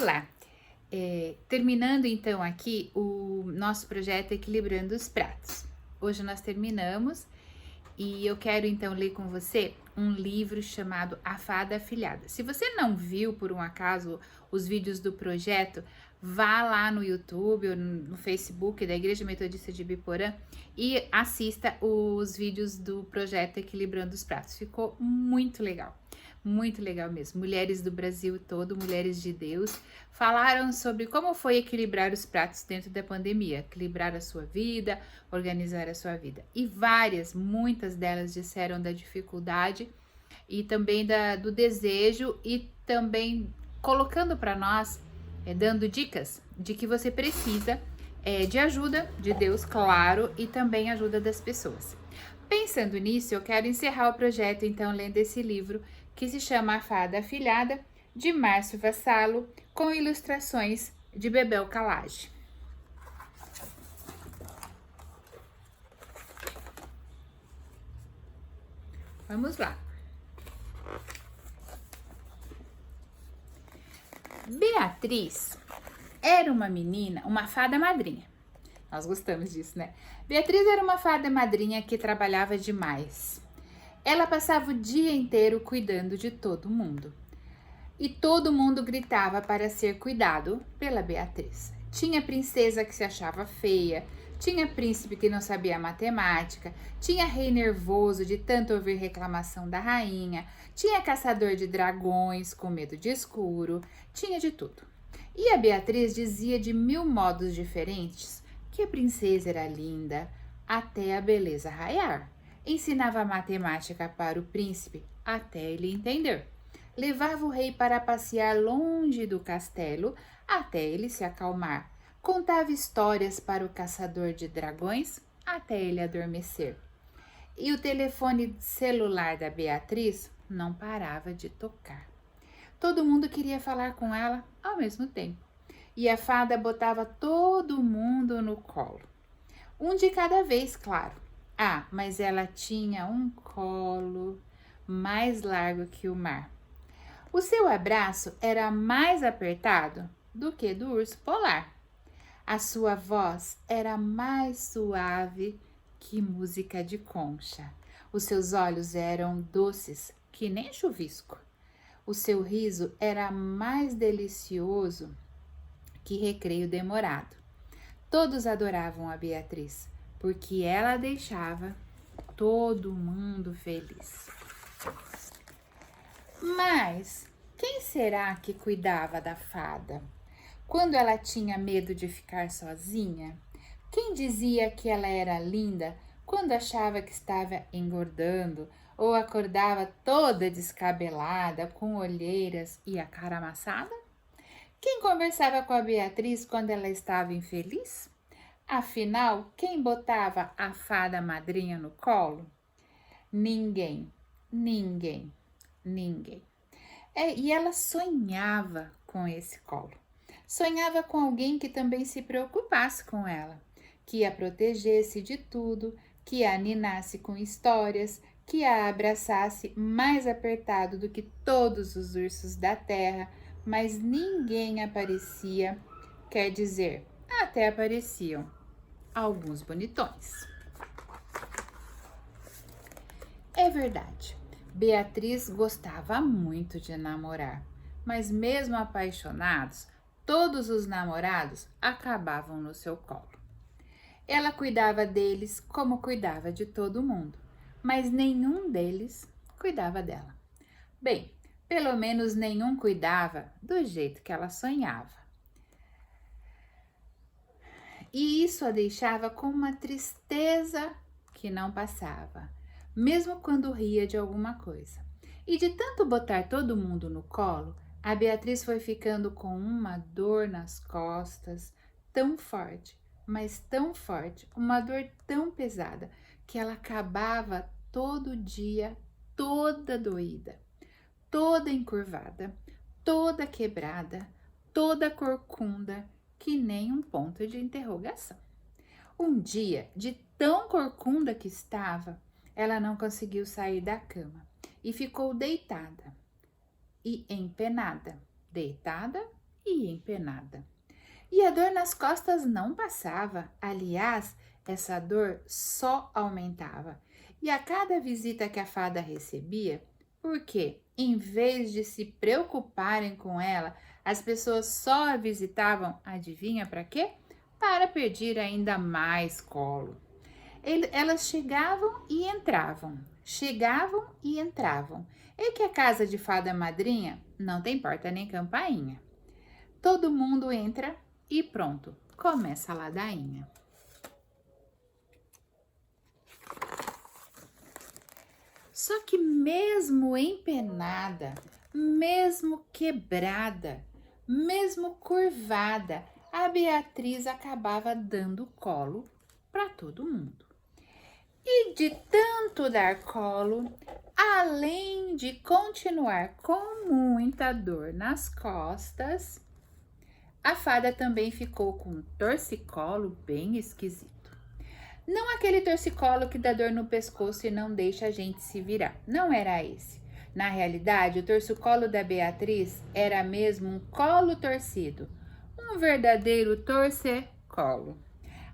Olá! Terminando então aqui o nosso projeto Equilibrando os Pratos. Hoje nós terminamos e eu quero então ler com você um livro chamado A Fada Afilhada. Se você não viu por um acaso os vídeos do projeto, vá lá no YouTube ou no Facebook da Igreja Metodista de Ibiporã e assista os vídeos do projeto Equilibrando os Pratos. Ficou muito legal. Muito legal mesmo. Mulheres do Brasil todo, mulheres de Deus, falaram sobre como foi equilibrar os pratos dentro da pandemia, equilibrar a sua vida, organizar a sua vida. E muitas delas disseram da dificuldade e também do desejo e também colocando para nós, dando dicas de que você precisa de ajuda de Deus, claro, e também ajuda das pessoas. Pensando nisso, eu quero encerrar o projeto então lendo esse livro que se chama A Fada Afilhada, de Márcio Vassalo, com ilustrações de Bebel Calage. Vamos lá. Beatriz era uma menina, uma fada madrinha. Nós gostamos disso, né? Beatriz era uma fada madrinha que trabalhava demais. Ela passava o dia inteiro cuidando de todo mundo. E todo mundo gritava para ser cuidado pela Beatriz. Tinha princesa que se achava feia, tinha príncipe que não sabia matemática, tinha rei nervoso de tanto ouvir reclamação da rainha, tinha caçador de dragões com medo de escuro, tinha de tudo. E a Beatriz dizia de 1000 modos diferentes que a princesa era linda até a beleza raiar. Ensinava matemática para o príncipe até ele entender. Levava o rei para passear longe do castelo até ele se acalmar. Contava histórias para o caçador de dragões até ele adormecer. E o telefone celular da Beatriz não parava de tocar. Todo mundo queria falar com ela ao mesmo tempo. E a fada botava todo mundo no colo. Um de cada vez, claro. Ah, mas ela tinha um colo mais largo que o mar. O seu abraço era mais apertado do que do urso polar. A sua voz era mais suave que música de concha. Os seus olhos eram doces que nem chuvisco. O seu riso era mais delicioso que recreio demorado. Todos adoravam a Beatriz, porque ela deixava todo mundo feliz. Mas quem será que cuidava da fada? Quando ela tinha medo de ficar sozinha? Quem dizia que ela era linda quando achava que estava engordando ou acordava toda descabelada, com olheiras e a cara amassada? Quem conversava com a Beatriz quando ela estava infeliz? Afinal, quem botava a fada madrinha no colo? Ninguém, ninguém, ninguém. E ela sonhava com esse colo. Sonhava com alguém que também se preocupasse com ela, que a protegesse de tudo, que a ninasse com histórias, que a abraçasse mais apertado do que todos os ursos da terra, mas ninguém aparecia, quer dizer, até apareciam alguns bonitões. É verdade, Beatriz gostava muito de namorar, mas mesmo apaixonados, todos os namorados acabavam no seu colo. Ela cuidava deles como cuidava de todo mundo, mas nenhum deles cuidava dela. Bem, pelo menos nenhum cuidava do jeito que ela sonhava. E isso a deixava com uma tristeza que não passava, mesmo quando ria de alguma coisa. E de tanto botar todo mundo no colo, a Beatriz foi ficando com uma dor nas costas, tão forte, mas tão forte, uma dor tão pesada, que ela acabava todo dia toda doída, toda encurvada, toda quebrada, toda corcunda, que nem um ponto de interrogação. Um dia, de tão corcunda que estava, ela não conseguiu sair da cama e ficou deitada e empenada, deitada e empenada. E a dor nas costas não passava, aliás, essa dor só aumentava. E a cada visita que a fada recebia, porque em vez de se preocuparem com ela, as pessoas só a visitavam, adivinha para quê? Para pedir ainda mais colo. Elas chegavam e entravam. É que a casa de fada madrinha não tem porta nem campainha. Todo mundo entra e pronto, começa a ladainha. Só que mesmo empenada, mesmo quebrada, mesmo curvada, a Beatriz acabava dando colo para todo mundo. E de tanto dar colo, além de continuar com muita dor nas costas, a fada também ficou com um torcicolo bem esquisito. Não aquele torcicolo que dá dor no pescoço e não deixa a gente se virar. Não era esse. Na realidade, o torcicolo da Beatriz era mesmo um colo torcido. Um verdadeiro torcicolo.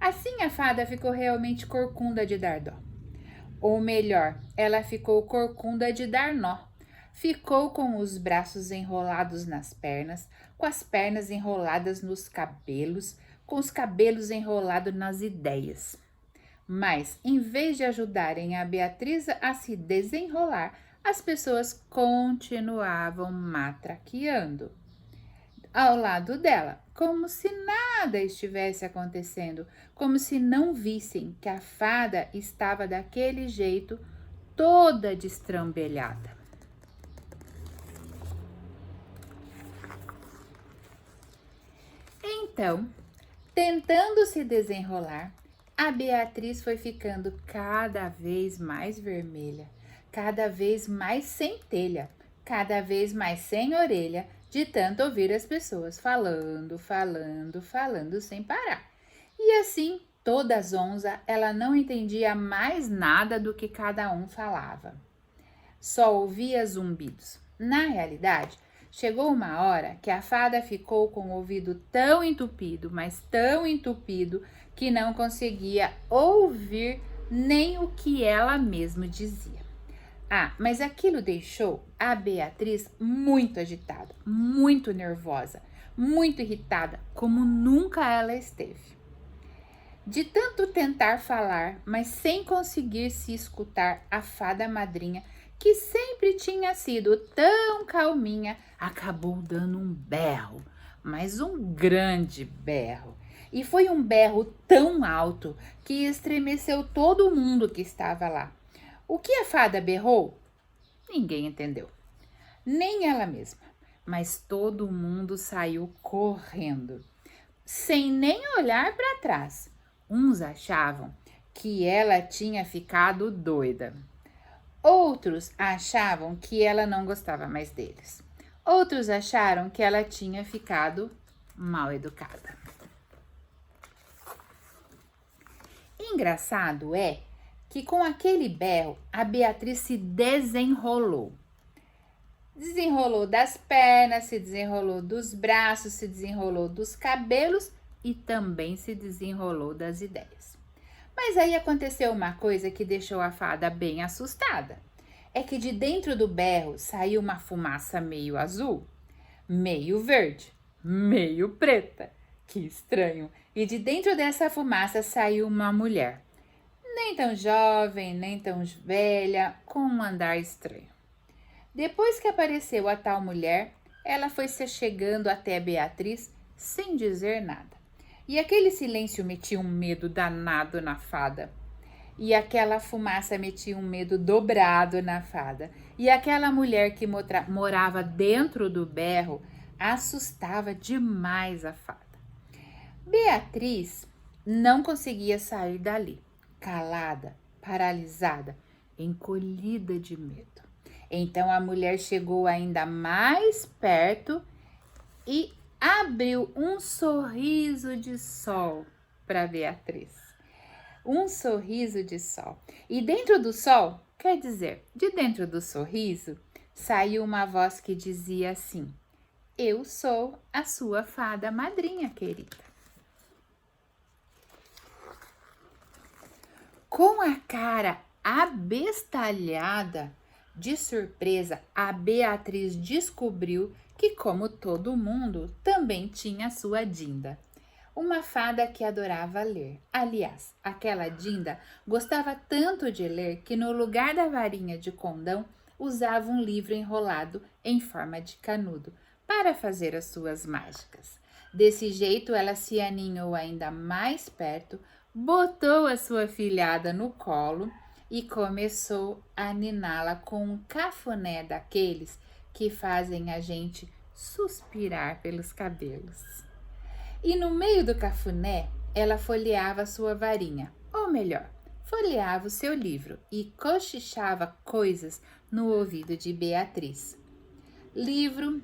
Assim a fada ficou realmente corcunda de dar dó. Ou melhor, ela ficou corcunda de dar nó. Ficou com os braços enrolados nas pernas, com as pernas enroladas nos cabelos, com os cabelos enrolados nas ideias. Mas, em vez de ajudarem a Beatriz a se desenrolar, as pessoas continuavam matraqueando ao lado dela, como se nada estivesse acontecendo, como se não vissem que a fada estava daquele jeito, toda destrambelhada. Então, tentando se desenrolar, a Beatriz foi ficando cada vez mais vermelha, cada vez mais sem telha, cada vez mais sem orelha, de tanto ouvir as pessoas falando sem parar. E assim, toda zonza, ela não entendia mais nada do que cada um falava. Só ouvia zumbidos. Na realidade, chegou uma hora que a fada ficou com o ouvido tão entupido, mas tão entupido, que não conseguia ouvir nem o que ela mesma dizia. Ah, mas aquilo deixou a Beatriz muito agitada, muito nervosa, muito irritada, como nunca ela esteve. De tanto tentar falar, mas sem conseguir se escutar, a fada madrinha, que sempre tinha sido tão calminha, acabou dando um berro, mas um grande berro. E foi um berro tão alto que estremeceu todo mundo que estava lá. O que a fada berrou? Ninguém entendeu, nem ela mesma, mas todo mundo saiu correndo, sem nem olhar para trás. Uns achavam que ela tinha ficado doida. Outros achavam que ela não gostava mais deles. Outros acharam que ela tinha ficado mal educada. Engraçado é que com aquele berro, a Beatriz se desenrolou. Desenrolou das pernas, se desenrolou dos braços, se desenrolou dos cabelos e também se desenrolou das ideias. Mas aí aconteceu uma coisa que deixou a fada bem assustada. É que de dentro do berro saiu uma fumaça meio azul, meio verde, meio preta. Que estranho! E de dentro dessa fumaça saiu uma mulher. Nem tão jovem, nem tão velha, com um andar estranho. Depois que apareceu a tal mulher, ela foi se chegando até Beatriz sem dizer nada. E aquele silêncio metia um medo danado na fada. E aquela fumaça metia um medo dobrado na fada. E aquela mulher que morava dentro do berro assustava demais a fada. Beatriz não conseguia sair dali, calada, paralisada, encolhida de medo. Então a mulher chegou ainda mais perto e abriu um sorriso de sol para Beatriz. Um sorriso de sol. E dentro do sol, quer dizer, de dentro do sorriso, saiu uma voz que dizia assim: Eu sou a sua fada madrinha, querida. Com a cara abestalhada de surpresa, a Beatriz descobriu que, como todo mundo, também tinha sua Dinda. Uma fada que adorava ler. Aliás, aquela Dinda gostava tanto de ler que, no lugar da varinha de condão, usava um livro enrolado em forma de canudo para fazer as suas mágicas. Desse jeito, ela se aninhou ainda mais perto, botou a sua filhada no colo e começou a niná-la com um cafuné daqueles que fazem a gente suspirar pelos cabelos. E no meio do cafuné, ela folheava sua varinha, ou melhor, folheava o seu livro e cochichava coisas no ouvido de Beatriz. Livro,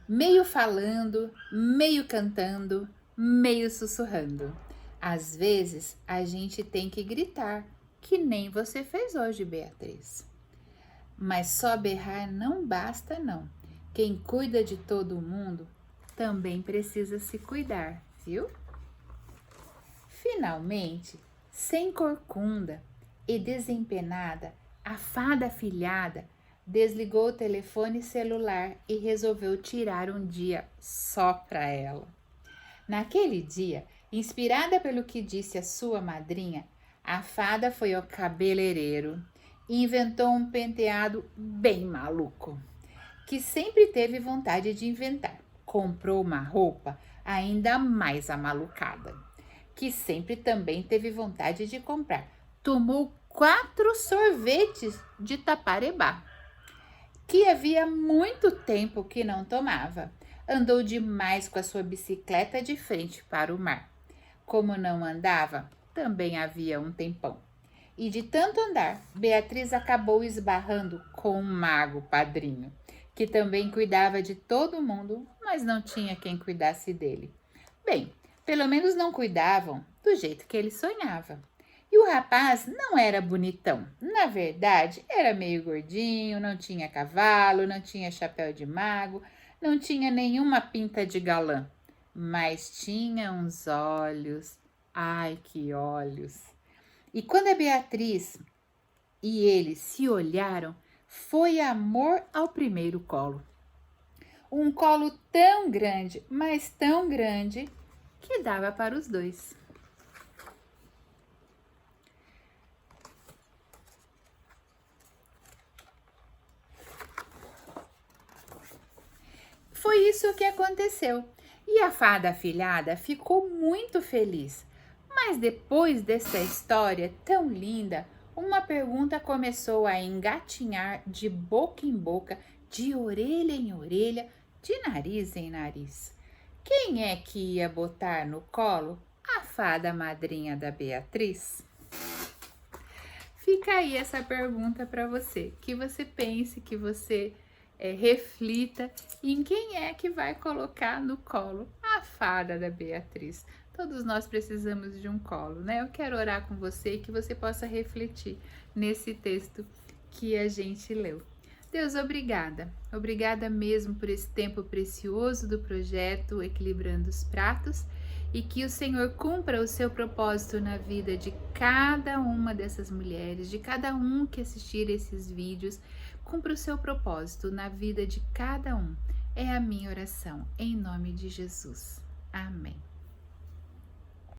meio falando, meio cantando, meio sussurrando. Às vezes, a gente tem que gritar, que nem você fez hoje, Beatriz. Mas só berrar não basta, não. Quem cuida de todo mundo também precisa se cuidar, viu? Finalmente, sem corcunda e desempenada, a fada afilhada desligou o telefone celular e resolveu tirar um dia só para ela. Naquele dia, inspirada pelo que disse a sua madrinha, a fada foi ao cabeleireiro e inventou um penteado bem maluco, que sempre teve vontade de inventar. Comprou uma roupa ainda mais amalucada, que sempre também teve vontade de comprar. Tomou 4 sorvetes de taparebá, que havia muito tempo que não tomava. Andou demais com a sua bicicleta de frente para o mar. Como não andava, também havia um tempão. E de tanto andar, Beatriz acabou esbarrando com um mago padrinho, que também cuidava de todo mundo, mas não tinha quem cuidasse dele. Bem, pelo menos não cuidavam do jeito que ele sonhava. E o rapaz não era bonitão. Na verdade, era meio gordinho, não tinha cavalo, não tinha chapéu de mago, não tinha nenhuma pinta de galã. Mas tinha uns olhos. Ai, que olhos! E quando a Beatriz e ele se olharam, foi amor ao primeiro colo. Um colo tão grande, mas tão grande, que dava para os dois. Foi isso que aconteceu. E a fada afilhada ficou muito feliz. Mas depois dessa história tão linda, uma pergunta começou a engatinhar de boca em boca, de orelha em orelha, de nariz em nariz. Quem é que ia botar no colo a fada madrinha da Beatriz? Fica aí essa pergunta para você, que você pense, que você reflita em quem é que vai colocar no colo a fada da Beatriz. Todos nós precisamos de um colo, né? Eu quero orar com você e que você possa refletir nesse texto que a gente leu. Deus, obrigada. Obrigada mesmo por esse tempo precioso do projeto Equilibrando os Pratos e que o Senhor cumpra o seu propósito na vida de cada uma dessas mulheres, de cada um que assistir esses vídeos, cumpra o seu propósito na vida de cada um. É a minha oração, em nome de Jesus. Amém.